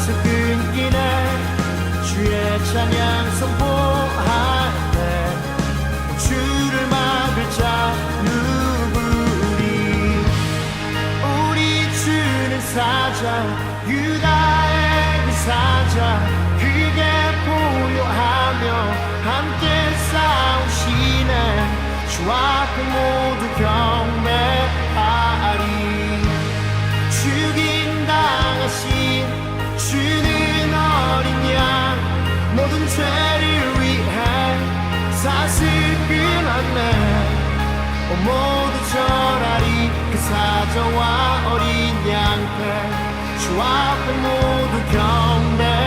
말씀 끊기네 주의 찬양 선포할 때 주를 막을 자 누구니 우리 주는 사자 유다의 그 사자 그게 보유하며 함께 싸우시네 주와 그 모두 경배하리 죽임 당하신 주는 어린 양 모든 죄를 위해 사슬 끊었네 모두 절하리 그 사자와 어린 양께 주 앞에 모두 경배하리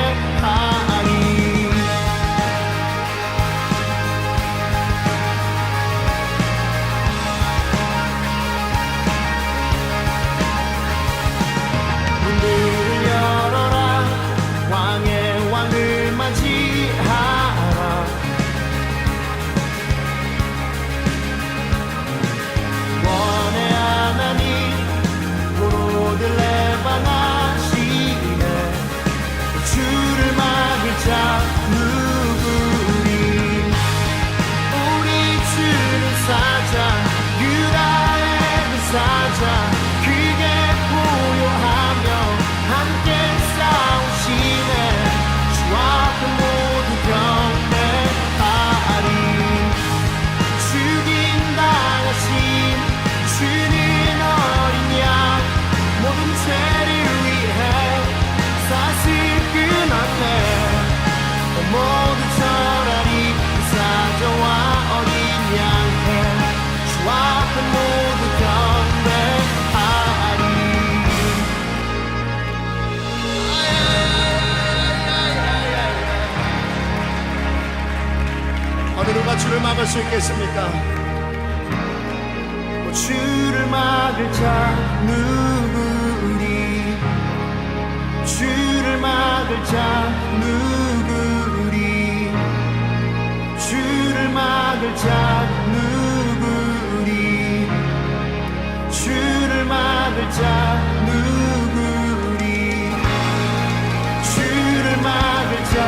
주를 막을 수 있겠습니까? 주를 막을 자 누구리 주를 막을 자 누구리 주를 막을 자 누구리 주를 막을 자 누구리 주를 막을 자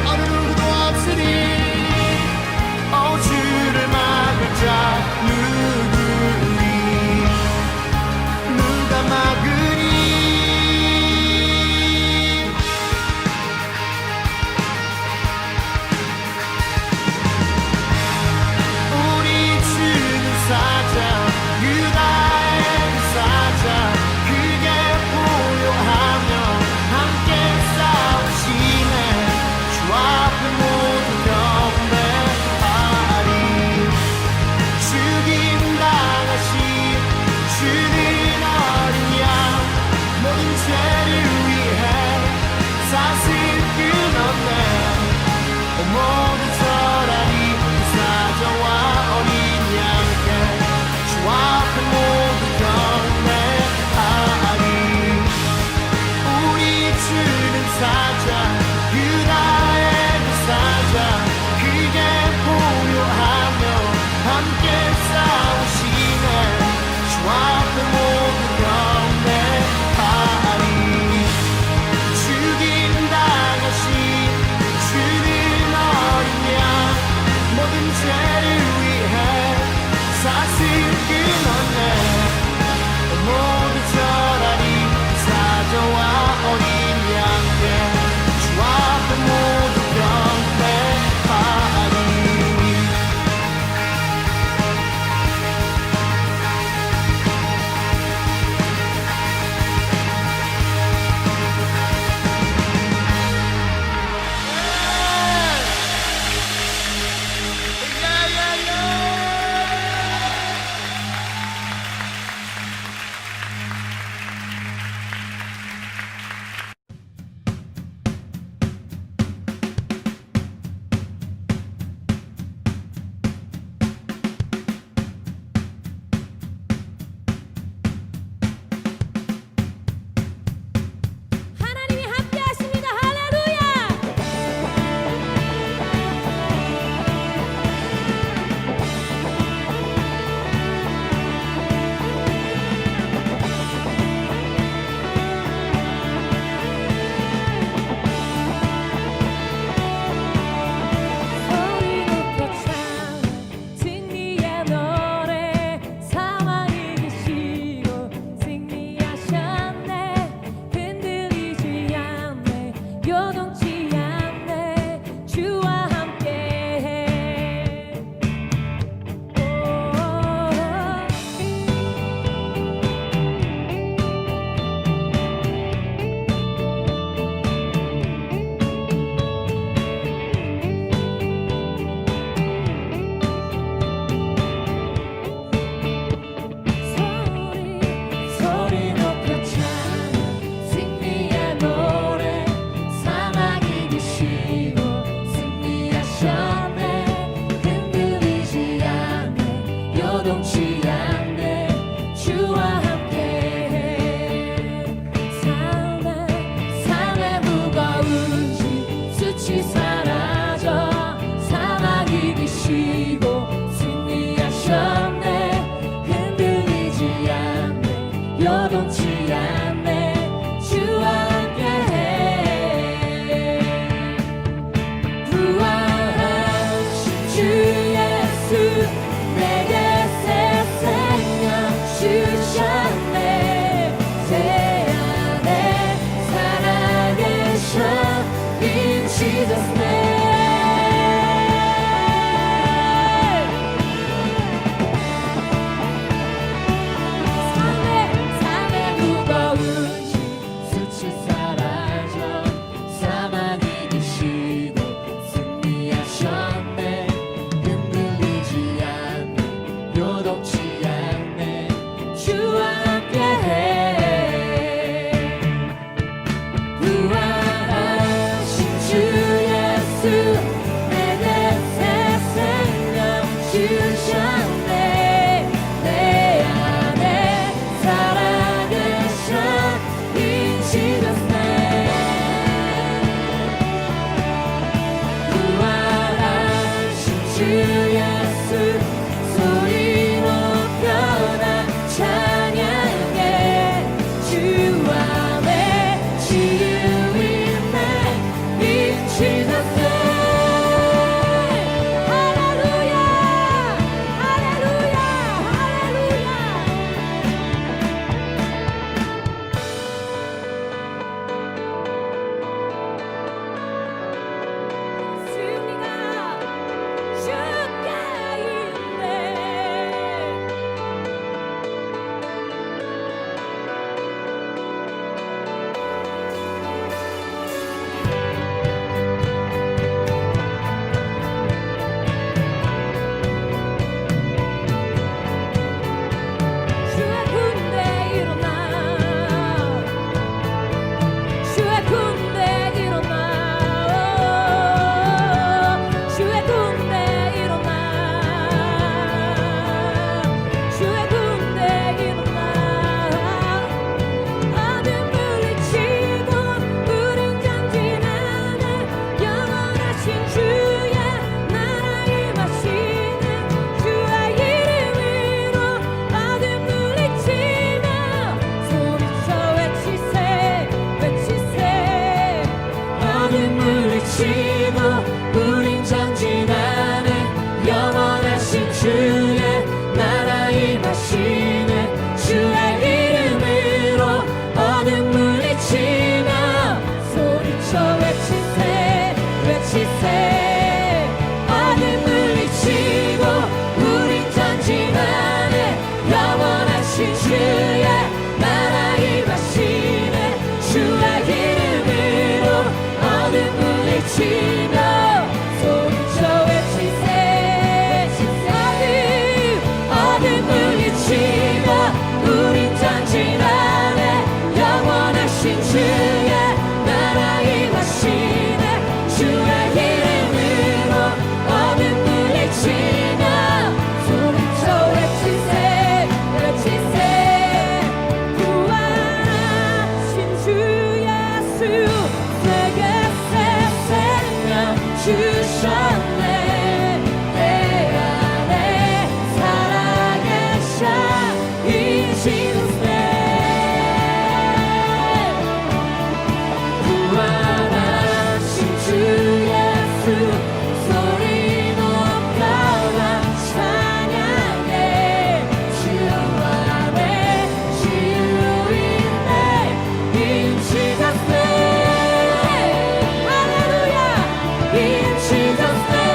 어느 누구도 없으니 주를 막을 자 누구니 누가 막으니 우리 주는 사자 유다의 사자 그게 보유하며 함께 싸우시네 앞에 모두 경배하리 죽임 당하신 주는 어린 양 모든 죄를 위해 사슬 끊었네 모두 절하리 사자와 어린 양께 주 앞에 모두 경배하리 우리 주는 사자 그게 보유하며 함께 싸우시네 주 앞에 모두 경배하리 죽임 당하신 주는 어린 양 모든 죄를 위해 사슬 끊었네 모두 절하리 사자와 어린 양께 주 앞에 모두 주셨네. 내 안에 살아계셔 In Jesus name. 부활하신 주 예수 소리 높여라 찬양해. 주 안에 치유 있네 In Jesus name. 할렐루야 할렐루야 할렐루야. 승리가 주께 있네. 주의 군대 일어나. 주의 군대 일어나. 주의 군대 일어나. 주의 군대 일어나. 어둠 물리치고 우린 전진하네. 영원하신 주의 나라 임하시네. 주의 이름으로 어둠 물리치며 소리쳐 외치세 외치세. 어둠 물리치고 우린 전진하네. 영원하신 주의 나라 임하시네. 주의 이름으로 어둠 물리치며 소리쳐 외치세 외치세. 어둠 물리치고 우린 전진하네. 영원하신 주의 나라 임하시네. 주의 이름으로 어둠 물리치며 소리쳐 외치세. 어둠 물리치고 우린 전진하네. 영원하신 주의 나라 임하시네. 주의 이름으로 어둠 물리치며 소리쳐 외치세 외치세. 부활하신 주 예수 내게 새 생명 주셨네. 내 안에 살아계셔 In Jesus name. 부활하신 주 예수 소리 높여라 찬양해. 주 안에 치유 있네 In Jesus name. 할렐루야 In Jesus name.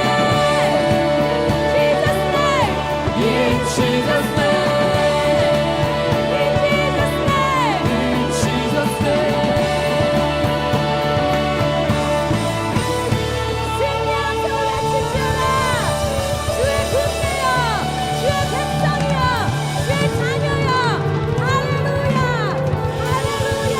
Jesus name. In Jesus name. In Jesus name. 승리하며 외치시라. 주의 군대여 주의 백성이여 주의 자녀여 할렐루야 할렐루야.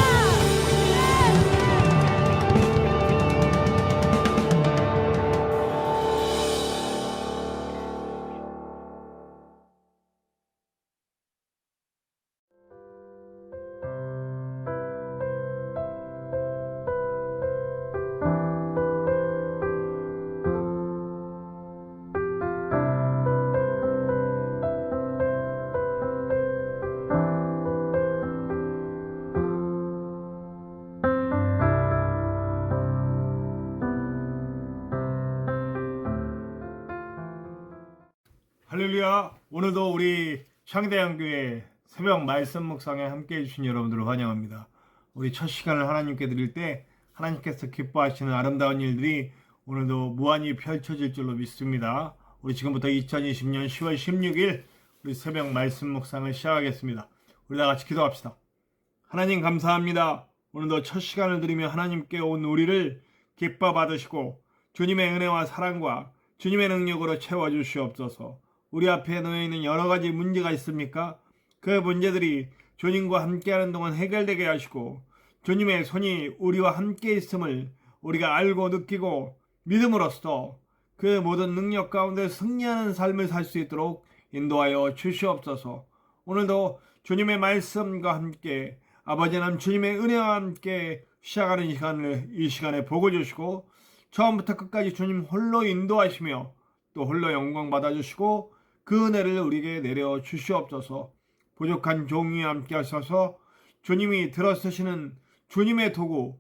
할렐루야. 오늘도 우리 향대한교회 새벽 말씀 묵상에 함께 해주신 여러분들을 환영합니다. 우리 첫 시간을 하나님께 드릴 때 하나님께서 기뻐하시는 아름다운 일들이 오늘도 무한히 펼쳐질 줄로 믿습니다. 우리 지금부터 2020년 10월 16일 우리 새벽 말씀 묵상을 시작하겠습니다. 우리 다 같이 기도합시다. 하나님 감사합니다. 오늘도 첫 시간을 드리며 하나님께 온 우리를 기뻐 받으시고 주님의 은혜와 사랑과 주님의 능력으로 채워주시옵소서. 우리 앞에 놓여있는 여러 가지 문제가 있습니까? 그 문제들이 주님과 함께하는 동안 해결되게 하시고 주님의 손이 우리와 함께 있음을 우리가 알고 느끼고 믿음으로써 그 모든 능력 가운데 승리하는 삶을 살 수 있도록 인도하여 주시옵소서. 오늘도 주님의 말씀과 함께 아버지 하나님 주님의 은혜와 함께 시작하는 이 시간에 복을 주시고 처음부터 끝까지 주님 홀로 인도하시며 또 홀로 영광 받아주시고 그 은혜를 우리에게 내려 주시옵소서. 부족한 종이 함께 하셔서 주님이 들어쓰시는 주님의 도구,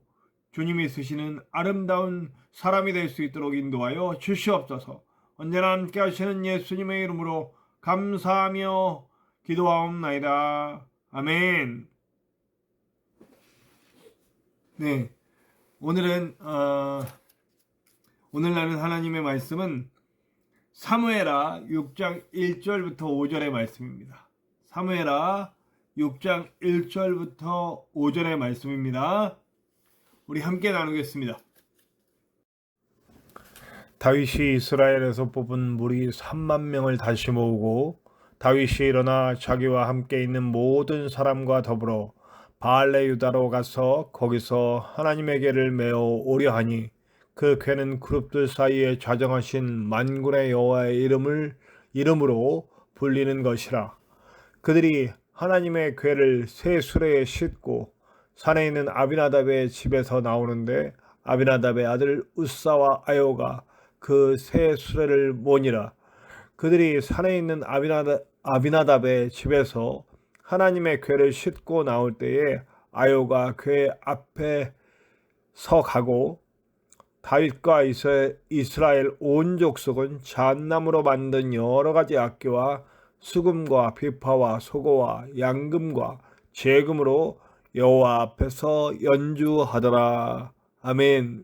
주님이 쓰시는 아름다운 사람이 될 수 있도록 인도하여 주시옵소서. 언제나 함께 하시는 예수님의 이름으로 감사하며 기도하옵나이다. 아멘. 네, 오늘은 오늘 나눈 하나님의 말씀은 사무엘하 6장 1절부터 5절의 말씀입니다. 사무엘하 6장 1절부터 5절의 말씀입니다. 우리 함께 나누겠습니다. 다윗이 이스라엘에서 뽑은 무리 3만 명을 다시 모으고 다윗이 일어나 자기와 함께 있는 모든 사람과 더불어 바알레 유다로 가서 거기서 하나님의 궤를 메어 오려 하니 그 궤는 그룹들 사이에 좌정하신 만군의 여호와의 이름으로 불리는 것이라. 그들이 하나님의 궤를 새 수레에 싣고 산에 있는 아비나답의 집에서 나오는데 아비나답의 아들 우사와 아요가 그 새 수레를 모니라. 그들이 산에 있는 아비나답의 집에서 하나님의 궤를 싣고 나올 때에 아요가 궤 앞에 서 가고 다윗과 이스라엘 온 족속은 잣나무로 만든 여러 가지 악기와 수금과 비파와 소고와 양금과 재금으로 여호와 앞에서 연주하더라. 아멘.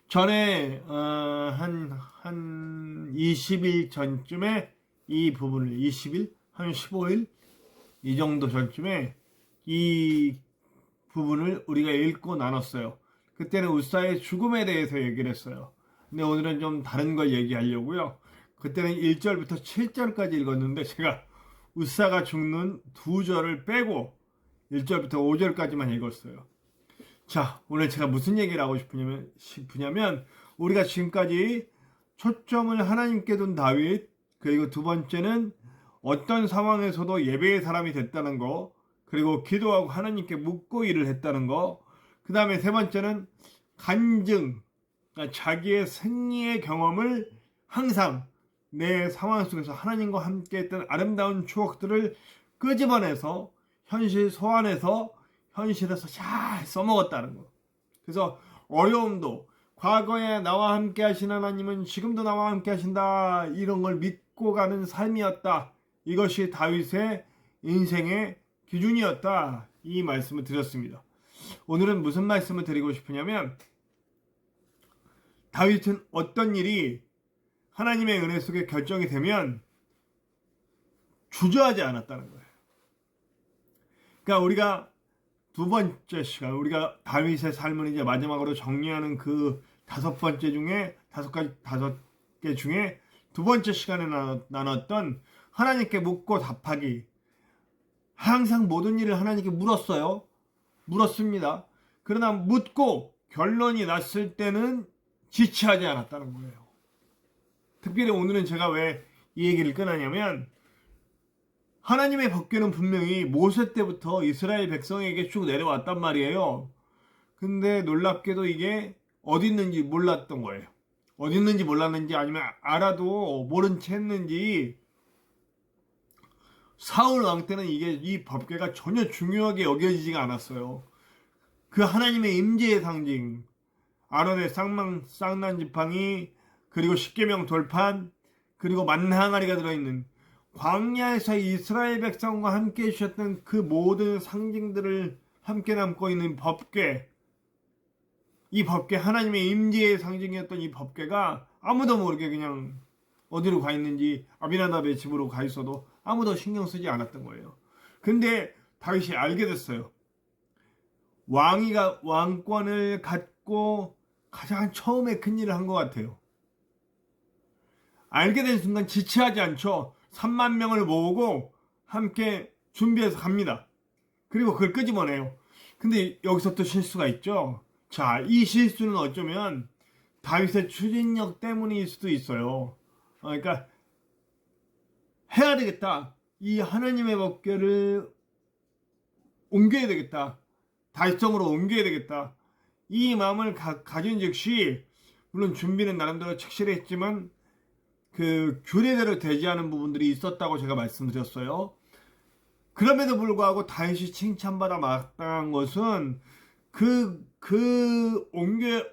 전에 한 20일 전쯤에 이 부분을 20일? 한 15일? 이 정도 전쯤에 이 부분을 우리가 읽고 나눴어요. 그때는 우사의 죽음에 대해서 얘기를 했어요. 근데 오늘은 좀 다른 걸 얘기하려고요. 그때는 1절부터 7절까지 읽었는데 제가 우사가 죽는 2절을 빼고 1절부터 5절까지만 읽었어요. 자, 오늘 제가 무슨 얘기를 하고 싶으냐면 우리가 지금까지 초점을 하나님께 둔 다윗, 그리고 두 번째는 어떤 상황에서도 예배의 사람이 됐다는 거, 그리고 기도하고 하나님께 묻고 일을 했다는 거, 그 다음에 세 번째는 간증, 그러니까 자기의 승리의 경험을 항상 내 상황 속에서 하나님과 함께 했던 아름다운 추억들을 끄집어내서 현실 소환해서 현실에서 잘 써먹었다는 거. 그래서 어려움도 과거에 나와 함께 하신 하나님은 지금도 나와 함께 하신다, 이런 걸 믿고 가는 삶이었다. 이것이 다윗의 인생의 기준이었다. 이 말씀을 드렸습니다. 오늘은 무슨 말씀을 드리고 싶으냐면 다윗은 어떤 일이 하나님의 은혜 속에 결정이 되면 주저하지 않았다는 거예요. 그러니까 우리가 두 번째 시간, 우리가 다윗의 삶을 이제 마지막으로 정리하는 그 다섯 개 중에 두 번째 시간에 나눴던 하나님께 묻고 답하기. 항상 모든 일을 하나님께 물었어요. 물었습니다. 그러나 묻고 결론이 났을 때는 지체하지 않았다는 거예요. 특별히 오늘은 제가 왜 이 얘기를 꺼내냐면 하나님의 법궤는 분명히 모세 때부터 이스라엘 백성에게 쭉 내려왔단 말이에요. 근데 놀랍게도 이게 어디 있는지 몰랐던 거예요. 어디 있는지 몰랐는지 아니면 알아도 모른 채 했는지 사울 왕 때는 이 법궤가 전혀 중요하게 여겨지지가 않았어요. 그 하나님의 임재의 상징, 아론의 쌍난 지팡이, 그리고 십계명 돌판, 그리고 만나 항아리가 들어있는 광야에서 이스라엘 백성과 함께 해주셨던 그 모든 상징들을 함께 담고 있는 법궤, 이 법궤, 하나님의 임재의 상징이었던 이 법궤가 아무도 모르게 그냥 어디로 가 있는지 아비나답의 집으로 가 있어도 아무도 신경 쓰지 않았던 거예요. 근데 다윗이 알게 됐어요. 왕권을 갖고 가장 처음에 큰 일을 한 것 같아요. 알게 된 순간 지체하지 않죠. 3만 명을 모으고 함께 준비해서 갑니다. 그리고 그걸 끄집어내요. 근데 여기서 또 실수가 있죠. 자, 이 실수는 어쩌면 다윗의 추진력 때문일 수도 있어요. 그러니까 해야 되겠다. 이 하나님의 법궤를 옮겨야 되겠다. 다윗성으로 옮겨야 되겠다. 이 마음을 가진 즉시 물론 준비는 나름대로 착실했지만 그 규례대로 되지 않은 부분들이 있었다고 제가 말씀드렸어요. 그럼에도 불구하고 다윗이 칭찬받아 마땅한 것은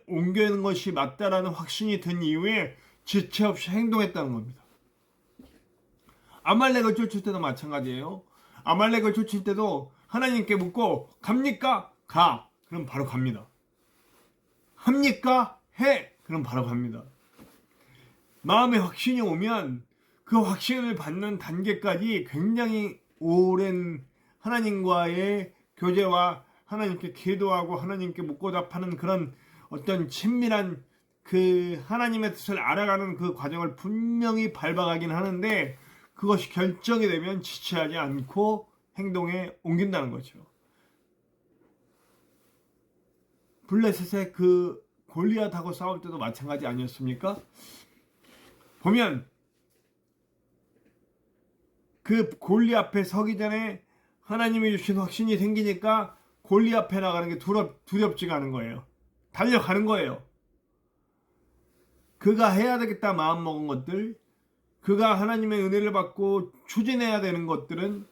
옮겨는 것이 맞다라는 확신이 든 이후에 지체 없이 행동했다는 겁니다. 아말렉을 쫓을 때도 마찬가지예요. 아말렉을 쫓을 때도 하나님께 묻고 갑니까? 가. 그럼 바로 갑니다. 합니까? 해. 그럼 바로 갑니다. 마음의 확신이 오면 그 확신을 받는 단계까지 굉장히 오랜 하나님과의 교제와 하나님께 기도하고 하나님께 묻고 답하는 그런 어떤 친밀한 그 하나님의 뜻을 알아가는 그 과정을 분명히 밟아가긴 하는데 그것이 결정이 되면 지체하지 않고 행동에 옮긴다는 거죠. 블레셋의 그 골리앗하고 싸울 때도 마찬가지 아니었습니까? 보면 그 골리앗 앞에 서기 전에 하나님이 주신 확신이 생기니까 골리앗 앞에 나가는 게 두렵지가 않은 거예요. 달려가는 거예요. 그가 해야 되겠다 마음 먹은 것들, 그가 하나님의 은혜를 받고 추진해야 되는 것들은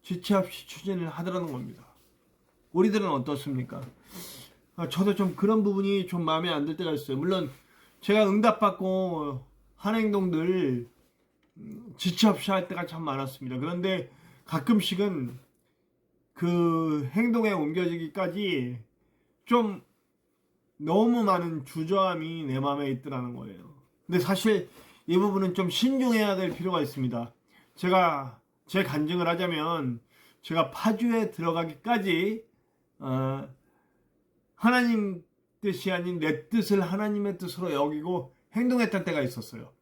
지체 없이 추진을 하더라는 겁니다. 우리들은 어떻습니까? 저도 좀 그런 부분이 좀 마음에 안 들 때가 있어요. 물론 제가 응답받고 한 행동들 지체 없이 할 때가 참 많았습니다. 그런데 가끔씩은 그 행동에 옮겨지기까지 좀 너무 많은 주저함이 내 마음에 있더라는 거예요. 근데 사실 이 부분은 좀 신중해야 될 필요가 있습니다. 제가 제 간증을 하자면 제가 파주에 들어가기까지 하나님 뜻이 아닌 내 뜻을 하나님의 뜻으로 여기고 행동했던 때가 있었어요.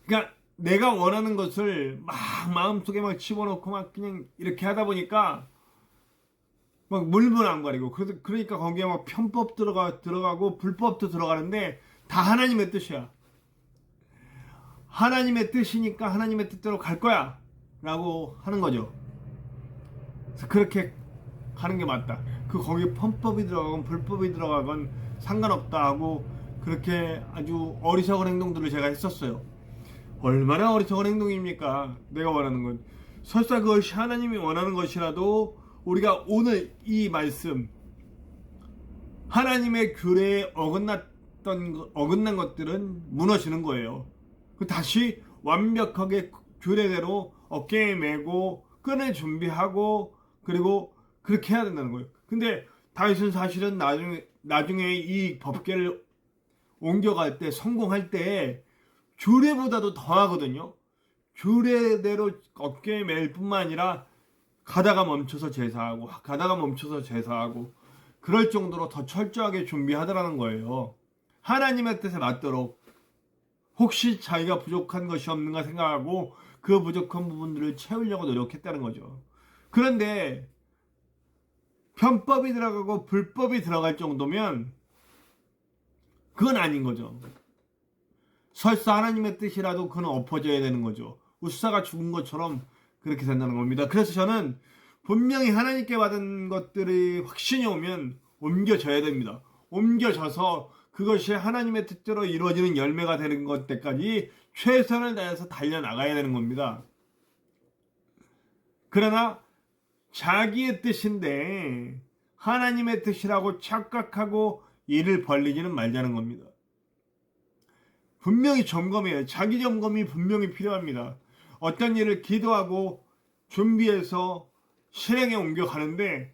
그러니까 내가 원하는 것을 막 마음속에 막 집어넣고 막 그냥 이렇게 하다 보니까 막 물분 안 가리고 그러니까 거기에 막 편법 들어가고 불법도 들어가는데 다 하나님의 뜻이야. 하나님의 뜻이니까 하나님의 뜻대로 갈 거야 라고 하는 거죠. 그래서 그렇게 가는 게 맞다. 거기에 편법이 들어가건 불법이 들어가건 상관없다 하고 그렇게 아주 어리석은 행동들을 제가 했었어요. 얼마나 어리석은 행동입니까? 내가 원하는 건. 설사 그것이 하나님이 원하는 것이라도 우리가 오늘 이 말씀 하나님의 규례에 어긋난 것들은 무너지는 거예요. 다시 완벽하게 규례대로 어깨에 메고 끈을 준비하고 그리고 그렇게 해야 된다는 거예요. 근데 다윗은 사실은 나중에 이 법궤를 옮겨갈 때 성공할 때 규례보다도 더 하거든요. 규례대로 어깨에 맬 뿐만 아니라 가다가 멈춰서 제사하고 그럴 정도로 더 철저하게 준비하더라는 거예요. 하나님의 뜻에 맞도록 혹시 자기가 부족한 것이 없는가 생각하고 그 부족한 부분들을 채우려고 노력했다는 거죠. 그런데 편법이 들어가고 불법이 들어갈 정도면 그건 아닌 거죠. 설사 하나님의 뜻이라도 그건 엎어져야 되는 거죠. 우사가 죽은 것처럼 그렇게 된다는 겁니다. 그래서 저는 분명히 하나님께 받은 것들이 확신이 오면 옮겨져야 됩니다. 옮겨져서 그것이 하나님의 뜻대로 이루어지는 열매가 되는 것 때까지 최선을 다해서 달려나가야 되는 겁니다. 그러나 자기의 뜻인데 하나님의 뜻이라고 착각하고 일을 벌리지는 말자는 겁니다. 분명히 점검해요. 자기 점검이 분명히 필요합니다. 어떤 일을 기도하고 준비해서 실행에 옮겨가는데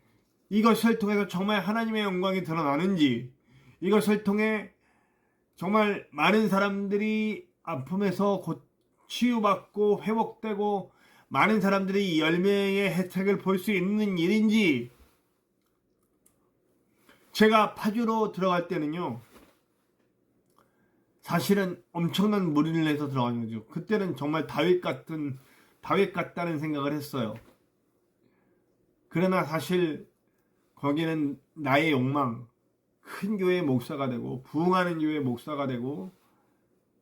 이것을 통해서 정말 하나님의 영광이 드러나는지, 이것을 통해 정말 많은 사람들이 아픔에서 곧 치유받고 회복되고 많은 사람들이 이 열매의 혜택을 볼 수 있는 일인지. 제가 파주로 들어갈 때는요, 사실은 엄청난 무리를 해서 들어간 거죠. 그때는 정말 다윗 같다는 생각을 했어요. 그러나 사실 거기는 나의 욕망, 큰 교회의 목사가 되고 부흥하는 교회의 목사가 되고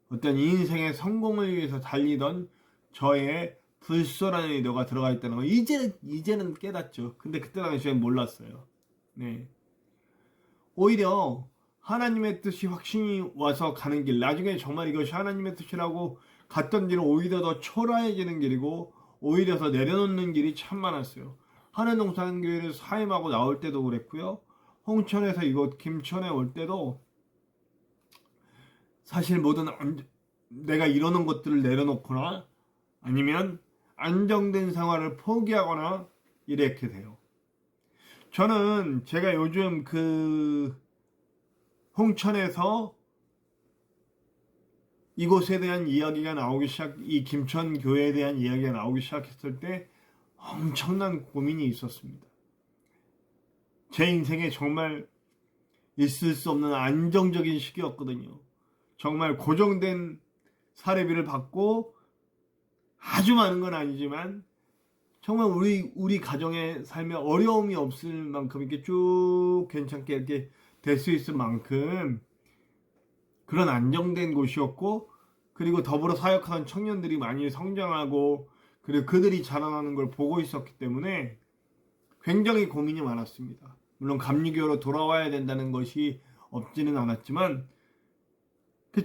어떤 인생의 성공을 위해서 달리던 저의 불순한 의도가 들어가 있다는 거 이제는 깨닫죠. 근데 그때 당시엔 몰랐어요. 네. 오히려 하나님의 뜻이 확신이 와서 가는 길, 나중에 정말 이것이 하나님의 뜻이라고 갔던 길은 오히려 더 초라해지는 길이고 오히려 더 내려놓는 길이 참 많았어요. 하늘동산교회를 사임하고 나올 때도 그랬고요. 홍천에서 이곳 김천에 올 때도 사실 모든 내가 이러는 것들을 내려놓거나 아니면 안정된 생활을 포기하거나 이렇게 돼요. 저는 제가 요즘 그 홍천에서 이곳에 대한 이야기가 나오기 이 김천 교회에 대한 이야기가 나오기 시작했을 때 엄청난 고민이 있었습니다. 제 인생에 정말 있을 수 없는 안정적인 시기였거든요. 정말 고정된 사례비를 받고 아주 많은 건 아니지만 정말 우리 가정의 삶에 어려움이 없을 만큼 이렇게 쭉 괜찮게 이렇게 될 수 있을 만큼 그런 안정된 곳이었고, 그리고 더불어 사역하는 청년들이 많이 성장하고 그리고 그들이 자라나는 걸 보고 있었기 때문에 굉장히 고민이 많았습니다. 물론 감리교로 돌아와야 된다는 것이 없지는 않았지만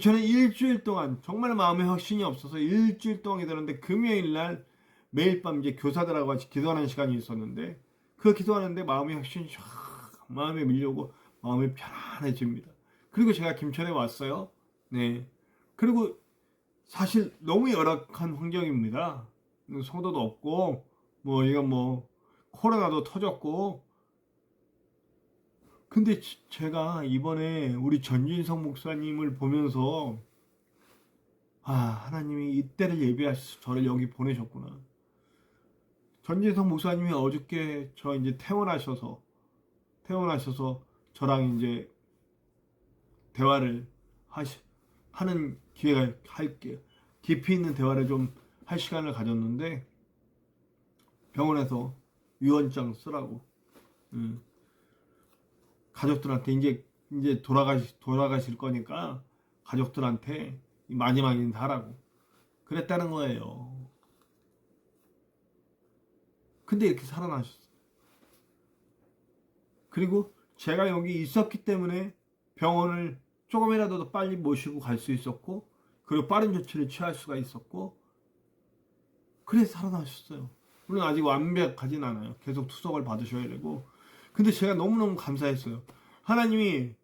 저는 일주일 동안 정말 마음에 확신이 없어서 일주일 동안 기도하는데 금요일날 매일 밤 이제 교사들하고 같이 기도하는 시간이 있었는데 그 기도하는데 마음의 확신이 쫙 마음에 밀려오고 마음이 편안해집니다. 그리고 제가 김천에 왔어요. 네. 그리고 사실 너무 열악한 환경입니다. 성도도 없고 이건 코로나도 터졌고, 근데 제가 이번에 우리 전진성 목사님을 보면서 하나님이 이때를 예비하셔서 저를 여기 보내셨구나. 전진성 목사님이 어저께 저 이제 퇴원하셔서 저랑 이제 대화를 하는 기회가 깊이 있는 대화를 좀 할 시간을 가졌는데 병원에서 유언장 쓰라고 가족들한테 이제 돌아가실 거니까 가족들한테 마지막 인사하라고 그랬다는 거예요. 근데 이렇게 살아나셨어요. 그리고 제가 여기 있었기 때문에 병원을 조금이라도 더 빨리 모시고 갈 수 있었고, 그리고 빠른 조치를 취할 수가 있었고, 그래서 살아나셨어요. 물론 아직 완벽하진 않아요. 계속 투석을 받으셔야 되고. 근데 제가 너무너무 감사했어요. 하나님이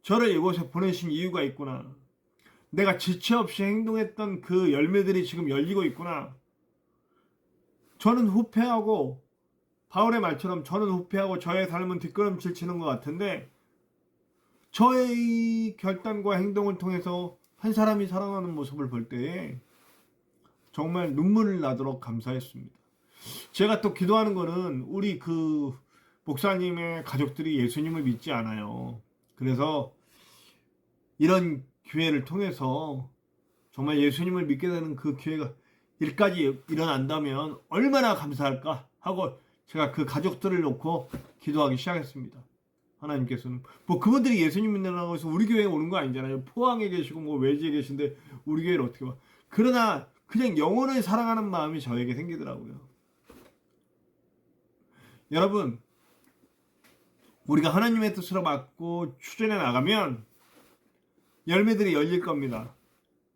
저를 이곳에 보내신 이유가 있구나. 내가 지체 없이 행동했던 그 열매들이 지금 열리고 있구나. 저는 후패하고, 바울의 말처럼 저는 후패하고 저의 삶은 뒷걸음질 치는 것 같은데, 저의 결단과 행동을 통해서 한 사람이 살아나는 모습을 볼 때에 정말 눈물을 나도록 감사했습니다. 제가 또 기도하는 거는 우리 그 목사님의 가족들이 예수님을 믿지 않아요. 그래서 이런 기회를 통해서 정말 예수님을 믿게 되는 그 기회가 일까지 일어난다면 얼마나 감사할까 하고 제가 그 가족들을 놓고 기도하기 시작했습니다. 하나님께서는 그분들이 예수님 믿는다고 해서 우리 교회에 오는 거 아니잖아요. 포항에 계시고 외지에 계신데 우리 교회를 어떻게 봐. 그러나 그냥 영혼을 사랑하는 마음이 저에게 생기더라고요. 여러분, 우리가 하나님의 뜻으로 맞고 추진해 나가면 열매들이 열릴 겁니다.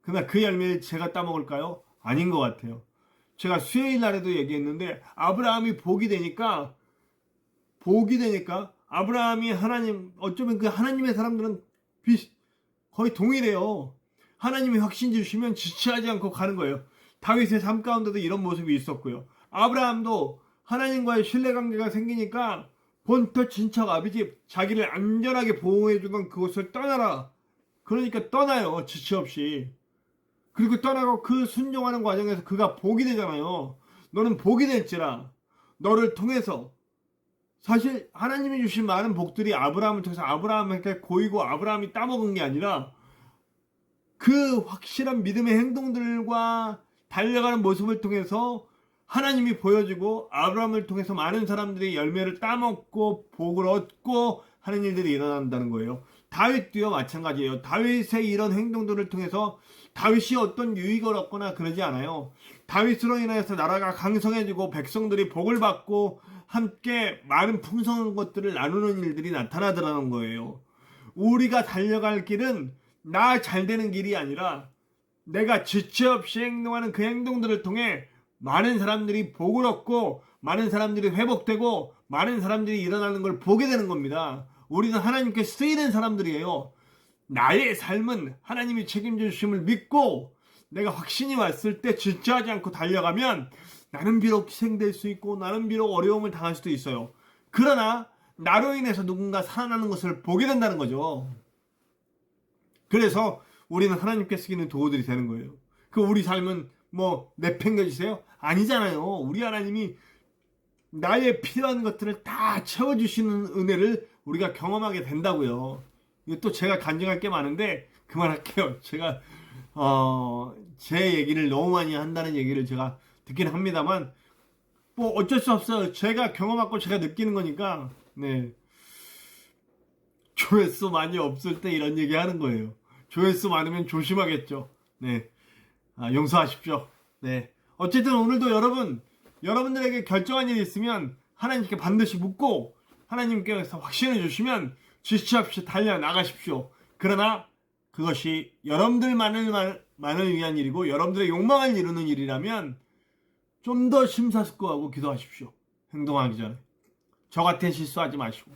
그러나 그 열매를 제가 따먹을까요? 아닌 것 같아요. 제가 수요일 날에도 얘기했는데 아브라함이 복이 되니까 아브라함이 어쩌면 그 하나님의 사람들은 거의 동일해요. 하나님이 확신 주시면 지체하지 않고 가는 거예요. 다윗의 삶 가운데도 이런 모습이 있었고요. 아브라함도 하나님과의 신뢰관계가 생기니까 본토 친척 아비집 자기를 안전하게 보호해주던 그곳을 떠나라. 그러니까 떠나요. 지체 없이. 그리고 떠나고 그 순종하는 과정에서 그가 복이 되잖아요. 너는 복이 될지라. 너를 통해서 사실 하나님이 주신 많은 복들이 아브라함을 통해서 아브라함에게 고이고 아브라함이 따먹은 게 아니라 그 확실한 믿음의 행동들과 달려가는 모습을 통해서 하나님이 보여주고 아브라함을 통해서 많은 사람들이 열매를 따먹고 복을 얻고 하는 일들이 일어난다는 거예요. 다윗도요 마찬가지예요. 다윗의 이런 행동들을 통해서 다윗이 어떤 유익을 얻거나 그러지 않아요. 다윗으로 인해서 나라가 강성해지고 백성들이 복을 받고 함께 많은 풍성한 것들을 나누는 일들이 나타나더라는 거예요. 우리가 달려갈 길은 나 잘되는 길이 아니라 내가 지체 없이 행동하는 그 행동들을 통해 많은 사람들이 복을 얻고 많은 사람들이 회복되고 많은 사람들이 일어나는 걸 보게 되는 겁니다. 우리는 하나님께 쓰이는 사람들이에요. 나의 삶은 하나님이 책임져 주심을 믿고 내가 확신이 왔을 때 지체하지 않고 달려가면 나는 비록 희생될 수 있고 나는 비록 어려움을 당할 수도 있어요. 그러나 나로 인해서 누군가 살아나는 것을 보게 된다는 거죠. 그래서 우리는 하나님께 쓰이는 도구들이 되는 거예요. 그 우리 삶은 뭐 내팽겨지세요? 아니잖아요. 우리 하나님이 나의 필요한 것들을 다 채워주시는 은혜를 우리가 경험하게 된다고요. 이거 또 제가 간증할 게 많은데 그만할게요. 제가 제 얘기를 너무 많이 한다는 얘기를 제가 듣긴 합니다만 뭐 어쩔 수 없어요. 제가 경험하고 제가 느끼는 거니까. 네, 조회수 많이 없을 때 이런 얘기 하는 거예요. 조회수 많으면 조심하겠죠. 네, 용서하십시오. 네, 어쨌든 오늘도 여러분들에게 결정한 일이 있으면 하나님께 반드시 묻고 하나님께서 확신해 주시면 지체 없이 달려나가십시오. 그러나 그것이 여러분들만을 위한 일이고 여러분들의 욕망을 이루는 일이라면 좀 더 심사숙고하고 기도하십시오. 행동하기 전에. 저 같은 실수하지 마시고.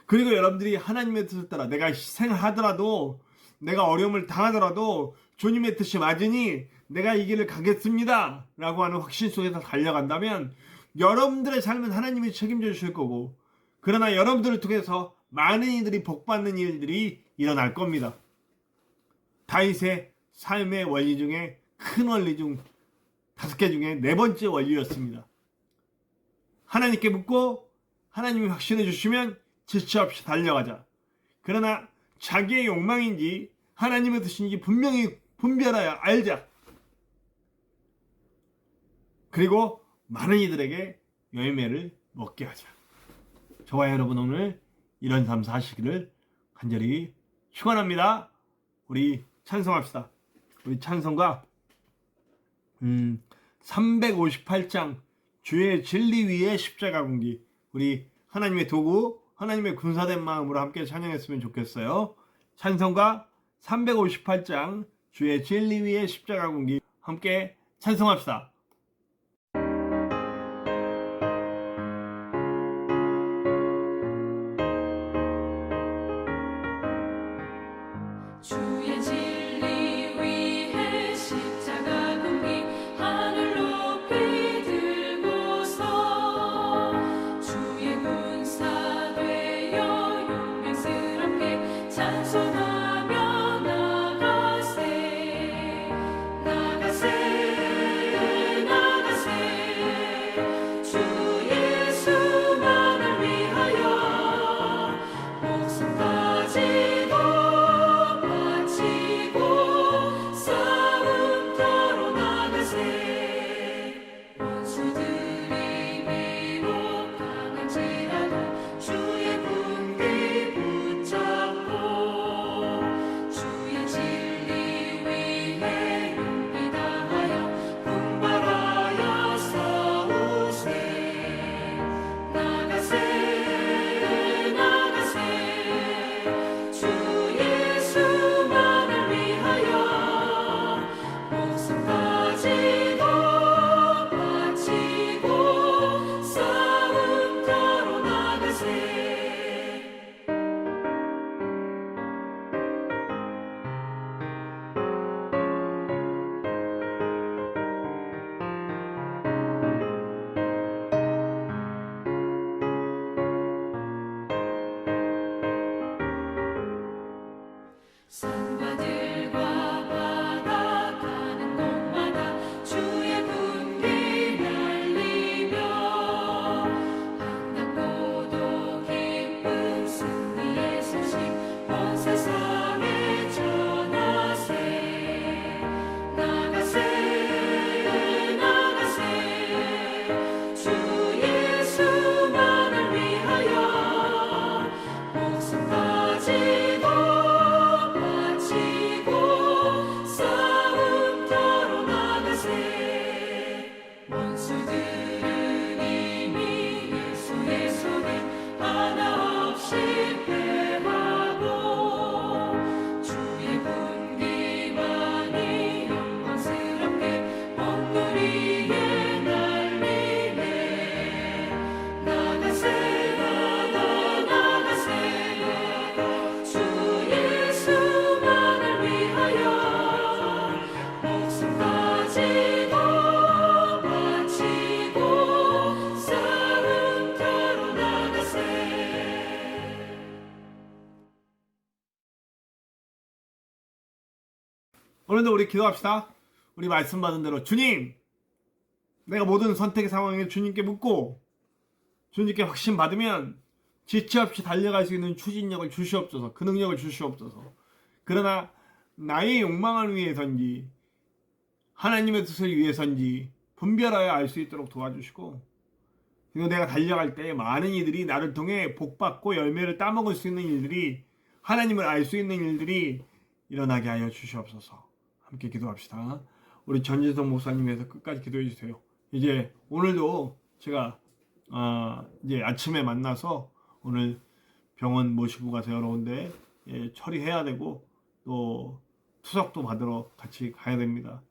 그리고 여러분들이 하나님의 뜻을 따라 내가 희생을 하더라도 내가 어려움을 당하더라도 주님의 뜻이 맞으니 내가 이 길을 가겠습니다 라고 하는 확신 속에서 달려간다면 여러분들의 삶은 하나님이 책임져 주실 거고 그러나 여러분들을 통해서 많은 이들이 복받는 일들이 일어날 겁니다. 다윗의 삶의 원리 중에 큰 원리 중 5개 중에 4번째 원리였습니다. 하나님께 묻고 하나님이 확신해 주시면 지체 없이 달려가자. 그러나 자기의 욕망인지 하나님의 뜻인지 분명히 분별하여 알자. 그리고 많은 이들에게 열매를 먹게 하자. 저와 여러분 오늘 이런 삶 사시기를 간절히 축원합니다. 우리 찬송합시다. 우리 찬송가 358장 주의 진리 위에 십자가 군기. 우리 하나님의 도구, 하나님의 군사된 마음으로 함께 찬양했으면 좋겠어요. 찬송가 358장 주의 진리 위에 십자가 군기 함께 찬송합시다. 주의 진리 위에 십자가 군기 하늘 높이 들고서 주의 군사 되어 용맹스럽게 찬송하며 나가세 오늘도 우리 기도합시다. 우리 말씀 받은 대로 주님, 내가 모든 선택의 상황에 주님께 묻고 주님께 확신 받으면 지체 없이 달려갈 수 있는 추진력을 주시옵소서. 그 능력을 주시옵소서. 그러나 나의 욕망을 위해서인지 하나님의 뜻을 위해서인지 분별하여 알 수 있도록 도와주시고, 그리고 내가 달려갈 때 많은 이들이 나를 통해 복받고 열매를 따먹을 수 있는 일들이, 하나님을 알 수 있는 일들이 일어나게 하여 주시옵소서. 함께 기도합시다. 우리 전진성 목사님에서 끝까지 기도해 주세요. 이제 오늘도 제가 이제 아침에 만나서 오늘 병원 모시고 가서 여러 군데 처리해야 되고 또 투석도 받으러 같이 가야 됩니다.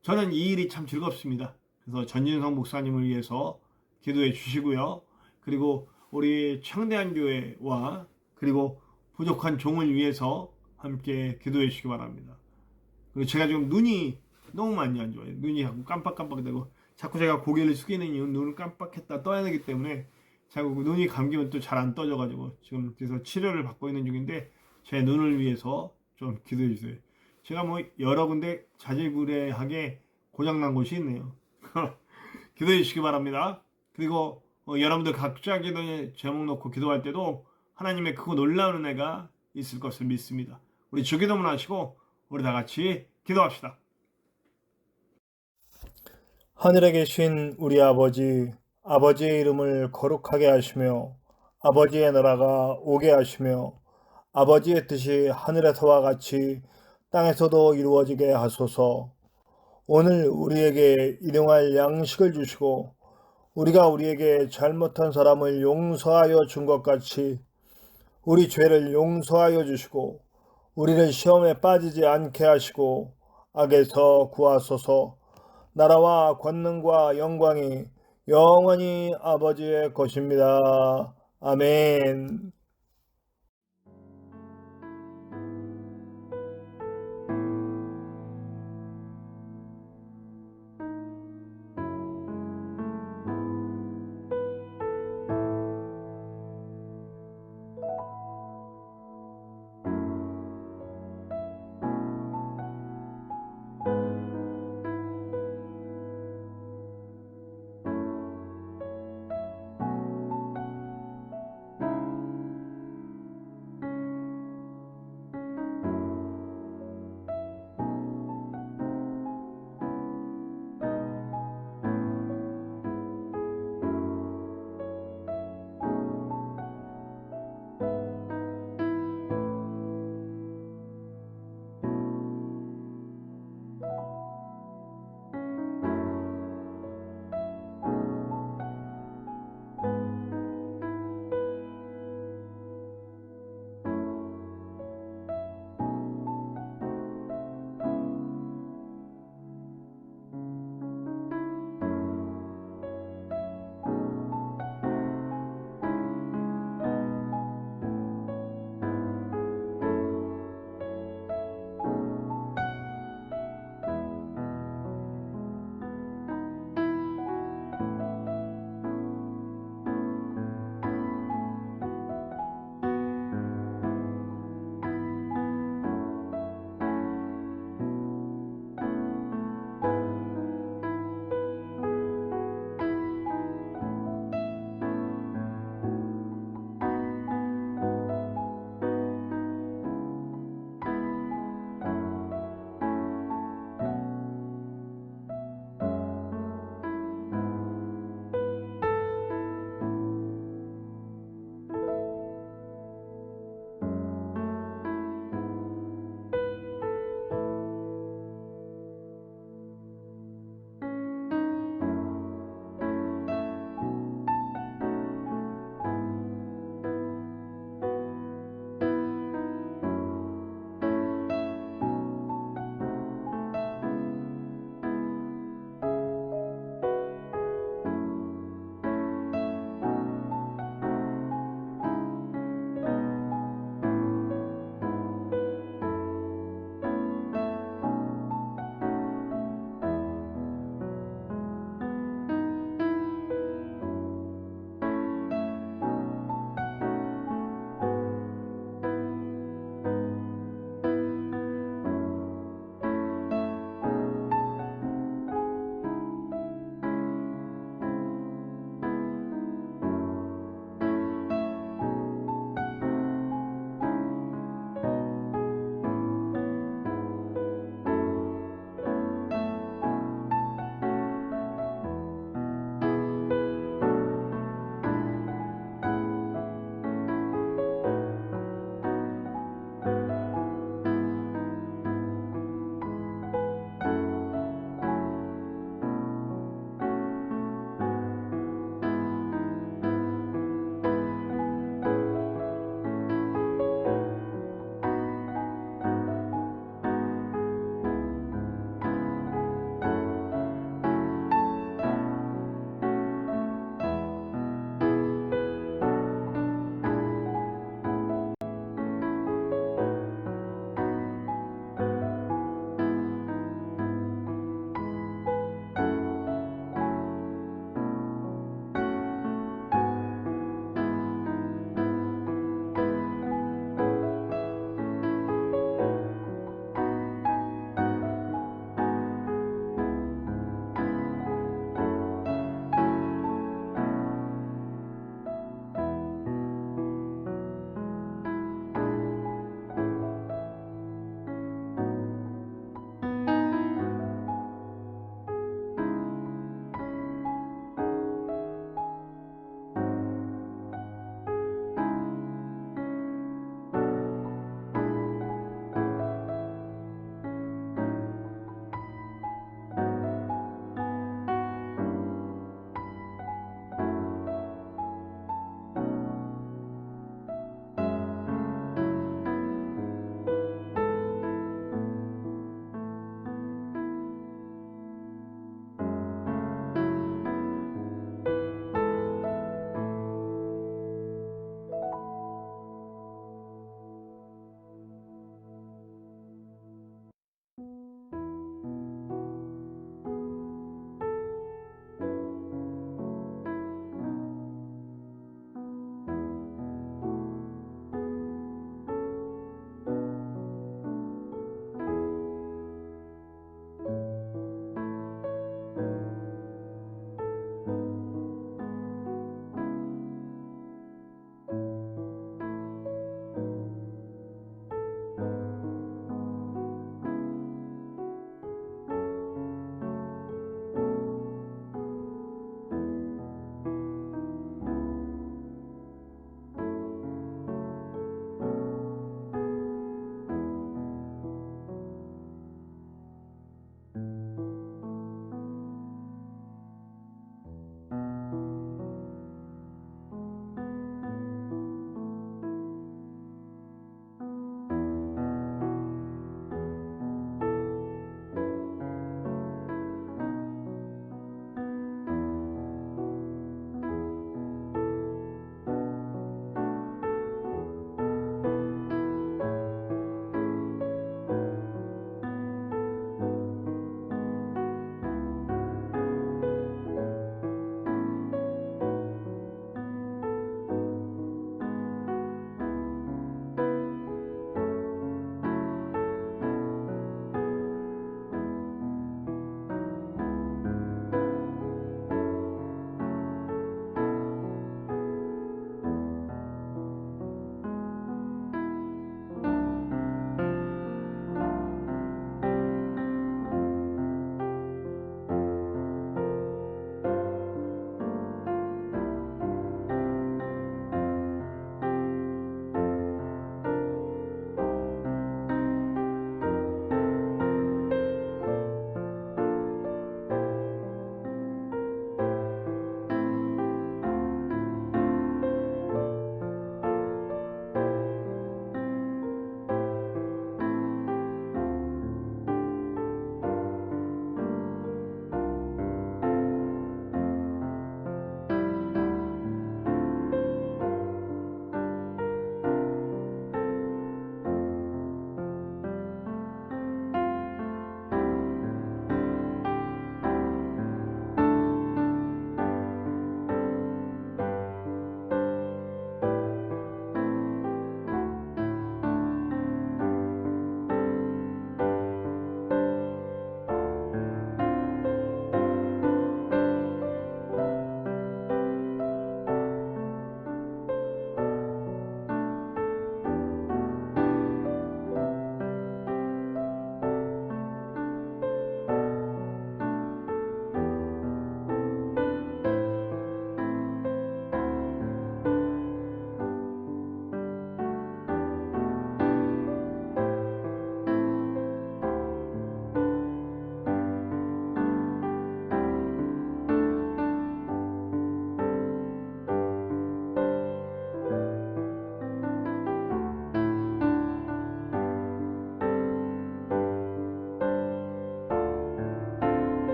저는 이 일이 참 즐겁습니다. 그래서 전진성 목사님을 위해서 기도해 주시고요. 그리고 우리 창대한교회와 그리고 부족한 종을 위해서 함께 기도해 주시기 바랍니다. 그리고 제가 지금 눈이 너무 많이 안 좋아요. 눈이 자꾸 깜빡깜빡되고, 자꾸 제가 고개를 숙이는 이유는 눈을 깜빡했다 떠야 되기 때문에 자꾸 눈이 감기면 또 잘 안 떠져가지고 지금 그래서 치료를 받고 있는 중인데, 제 눈을 위해서 좀 기도해 주세요. 제가 뭐 여러 군데 자질구레하게 고장난 곳이 있네요. 기도해 주시기 바랍니다. 그리고 여러분들 각자 기도에 제목 놓고 기도할 때도 하나님의 크고 놀라운 은혜가 있을 것을 믿습니다. 우리 주기도문 하시고 우리 다 같이 기도합시다. 하늘에 계신 우리 아버지, 아버지의 이름을 거룩하게 하시며 아버지의 나라가 오게 하시며 아버지의 뜻이 하늘에서와 같이 땅에서도 이루어지게 하소서. 오늘 우리에게 일용할 양식을 주시고 우리가 우리에게 잘못한 사람을 용서하여 준 것 같이 우리 죄를 용서하여 주시고 우리를 시험에 빠지지 않게 하시고 악에서 구하소서. 나라와 권능과 영광이 영원히 아버지의 것입니다. 아멘.